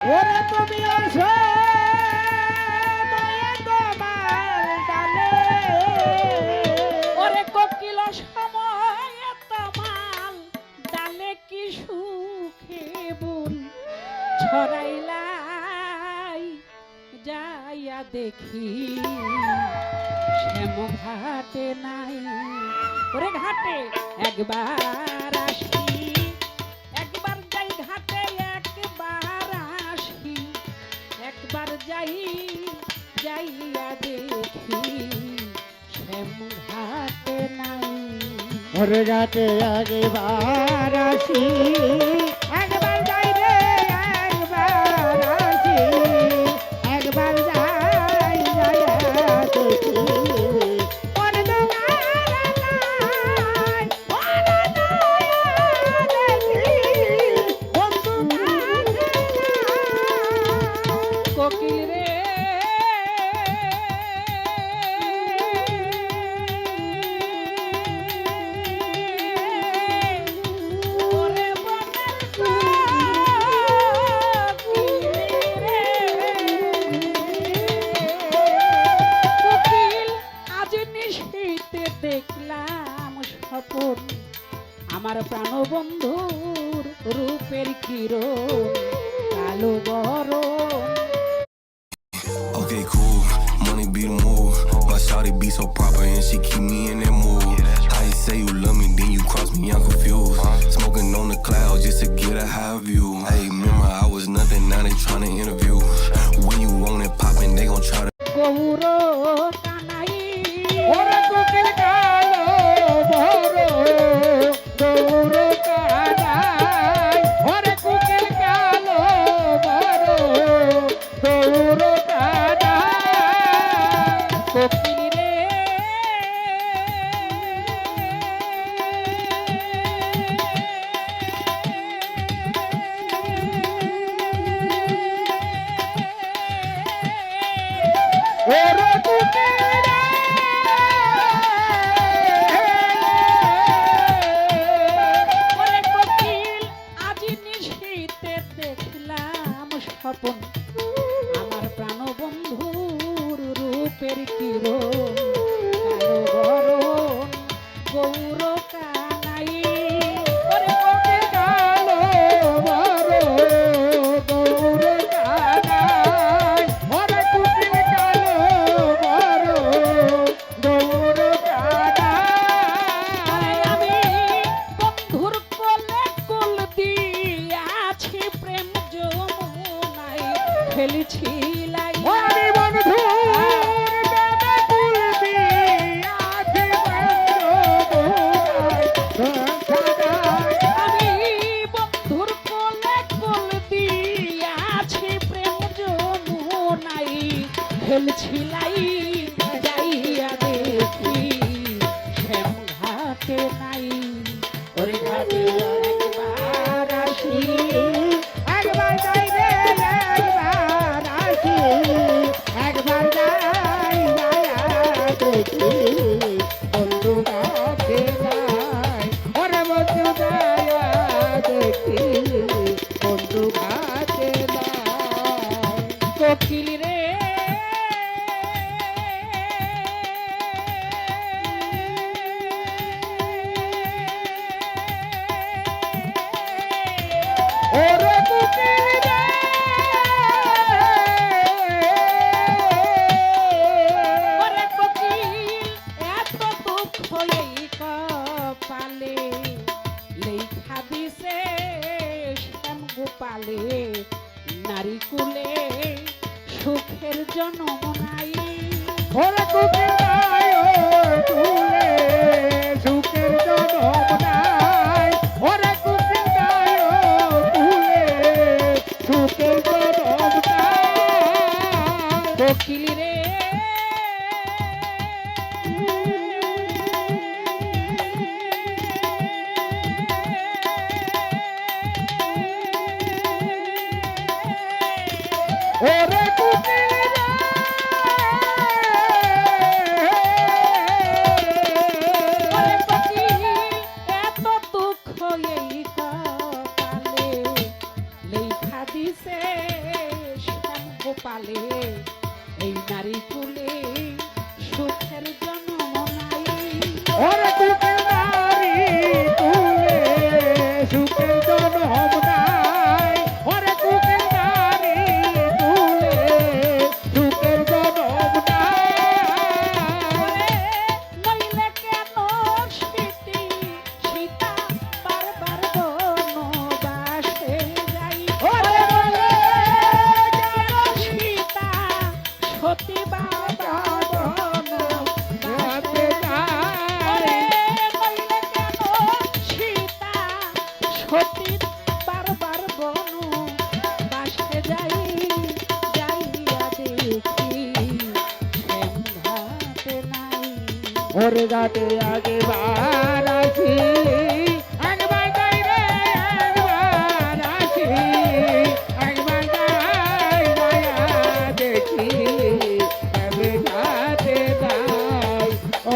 ওরে তুমি আসো মায়া তোমার ডালে ওরে কোকিল সময় তামাল ডালে কি সুখে বুল ছড়াইলাই যাইয়া দেখি শ্যাম ঘাটে নাই ওরে ঘাটে একবার আসি একবার যাই ঘাটে একবার আসি একবার যাই যাইয়া দেখি শ্যাম ঘাটে নাই ওরে ঘাটে একবার আসি একবার যাই রে একবার আসি একবার যাই যাইয়া দেখি ওরে তোমার নাই ওরে দয়া দেখি বন্ধু কাছে নাই কোকিল রে ওরে বনের কোকিল রে কোকিল আজ নিশীথে দেখলাম স্বপন আমার প্রাণবন্ধুর রূপের কিরণ কালো বরণ Okay, cool. Money be the move. My shawty be so proper and she keep me in that mood. How you say you love me, then you cross me, I'm confused. Smoking on the cloud just to get a high view. Hey, remember I was nothing, now they tryna interview. When you want it poppin', they gon' try to. Gour Kanai ওরে কোকিল কালো বড় গৌর কানাই ওরে কোকিল কালো বড় গৌর কানাই কোকিল রে ওরে কোকিল রে ওরে কোকিল আজ নিশীথে দেখলাম স্বপন আমার প্রাণবন্ধুর রূপের কিরণ কালো বরণ গৌর কানাই ওরে কোকিল কালো বড় গৌর কানাই ওরে কোকিল কালো বড় গৌর কানাই আমি বন্ধুর কোলে কোল দিয়াছি প্রেম যমুনাই খেলেছি লাই ওরে বন্ধু দাদা কুলবি আধি আমি বন্ধুর কোলে কোল দিয়াছি প্রেম যমুনাই খেলছি লাই যাইয়া দেখি শ্যাম ঘাটে নাই ওরে ঘাটে একবার আসি একবার যাই রে একবার আসি একবার যাই যাইয়া দেখি বন্ধু কাছে নাই ওরে বন্ধু যাইয়া দেখি বন্ধু কাছে নাই কোকিল রে ওরে কোকিল রে ওরে কোকিল এত দুঃখ এই কপালে লেখা দিছে শ্যাম গোপালে নারী কুলে সুখের জন্ম নাই ওরে কোকিল নাই তুলে সুখের জনম নাই ওরে কোকিল নাই তুলে সুখের জনম নাই কোকিল রে ওরে কোকিল ওরে কোকিল এত দুঃখ এই কপালে লেখা দিছে কপালে এই নারী কুলে সুখের জন্ম নাই। ওরে কুকিল নারী কুলে সুখের জন্ম নাই। ওরে কুকিল নারী কুলে সুখের জন্ম নাই। ওরে নইলে কেন স্মৃতি সীতা বারবার বনবাসে যাই। ওরে নইলে কেন সীতা সতী বারবার বনবাসে যায়। ওরে নইলে কেন সীতা সতী বারবার বনবাসে যাই। যাইয়া দেখি শ্যামঘাটে নাই। ওরে গাতে আগে বার আসি একবার যাই রে একবার আসি একবার যাই মায়া দেখি তবে গাতে যাই।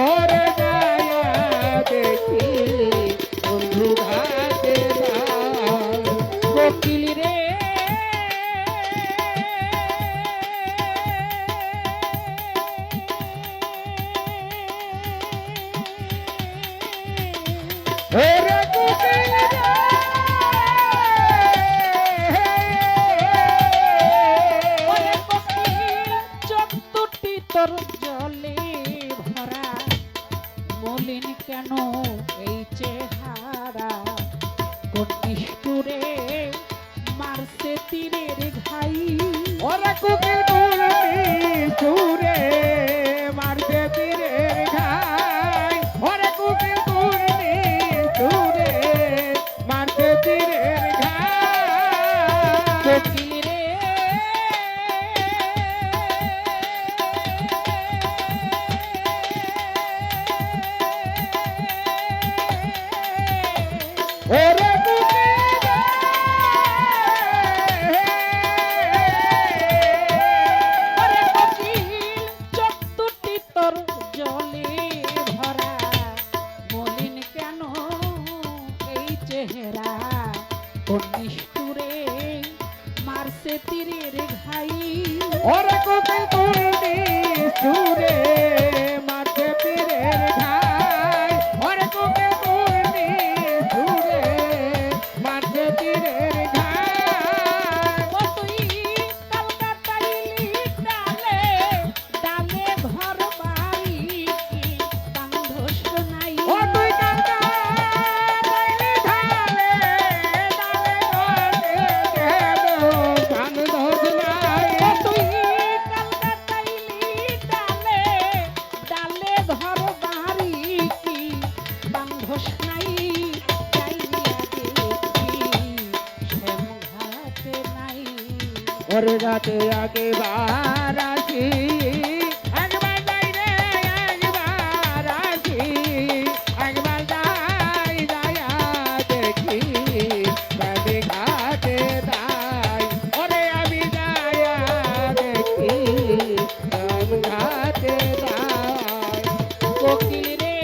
ওরে যায়া দেখি বন্ধু ঘাতে যাই। কোকিল রে ওরে কুকিল রে ওরে কোকিল চোখ দুটি তোর জলে ভরা মলিন কেন এই চেহারা কোন নিষ্ঠুরে মারছে তীরের ঘাই ওরে কুকিল কুলতি সুরে মারতে তীরের ঘাই। ওরে কুকিল কুলতি সুরে মারতে তীরের ঘাই। কোকিল রে ওরে কুকিল ওরে কোকিল চোখ দুটি তোর জলে ভরা মলিন কেন এই চেহারা কোন নিষ্ঠুরে মারছে তীরের ঘাই ওরে কুকিল কুলতি সুরে মারতে তীরের ঘাই। ওরে কুকিল কুলতি সুরে মারতে তীরের ঘাই। ও তুই কলকাতাইলি ডালে ডালে ঘর বাড়ি বান্ধস নাই ও তুই কালকা ডালে ঢালে ডালে ঘরে দেব গান ধস নাই। ও তুই কলকাতাইলি ডালে ডালে ঘর বাড়ি বান্ধস নাই যাইয়া দেখি শ্যামঘাটে নাই ওরে রাতে আগে বার আসি একবার যাই রে একবার আসি একবার যাই যায়া দেখি তবে ঘাটে যাই। ওরে আমি যায়া দেখি তবে ঘাটে যাই। কোকিল রে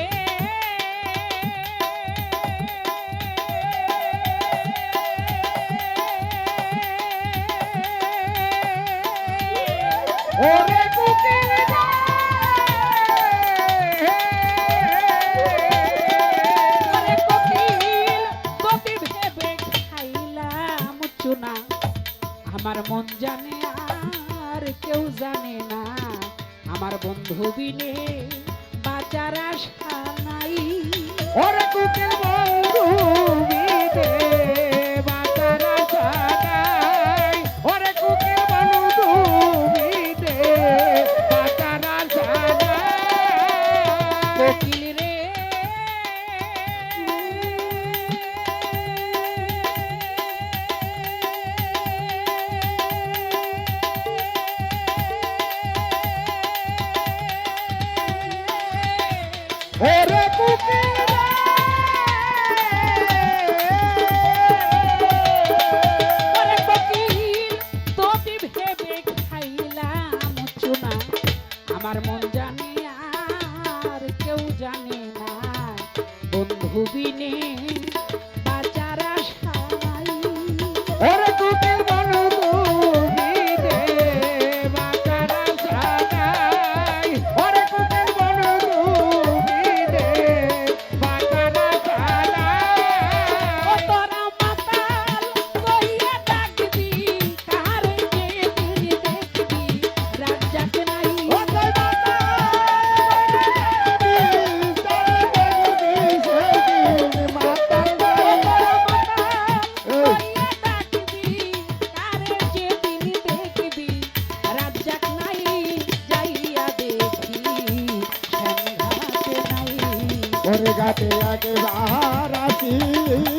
ওরে কুকিল ওরে কোকিল তোকে ভেবে খাইলাম চুনা আমার মন জানে আর কেউ জানে না আমার বন্ধু বিনে বাঁচার আশা নাই ওরে কুকিল বন্ধু বিদে বাঁচার আশা নাই। ওরে কুকিল বন্ধু বিদে বাঁচার আশা নাই। কোকিল রে ওরে কুকিল ওরে কোকিল তোকে ভেবে খাইলাম চুনা আমার মন জানে আর কেউ জানে না বন্ধু বিনে বাঁচার আশা নাই ওরে কুকিল বন্ধু বিদে তোর গাতে একবার আসি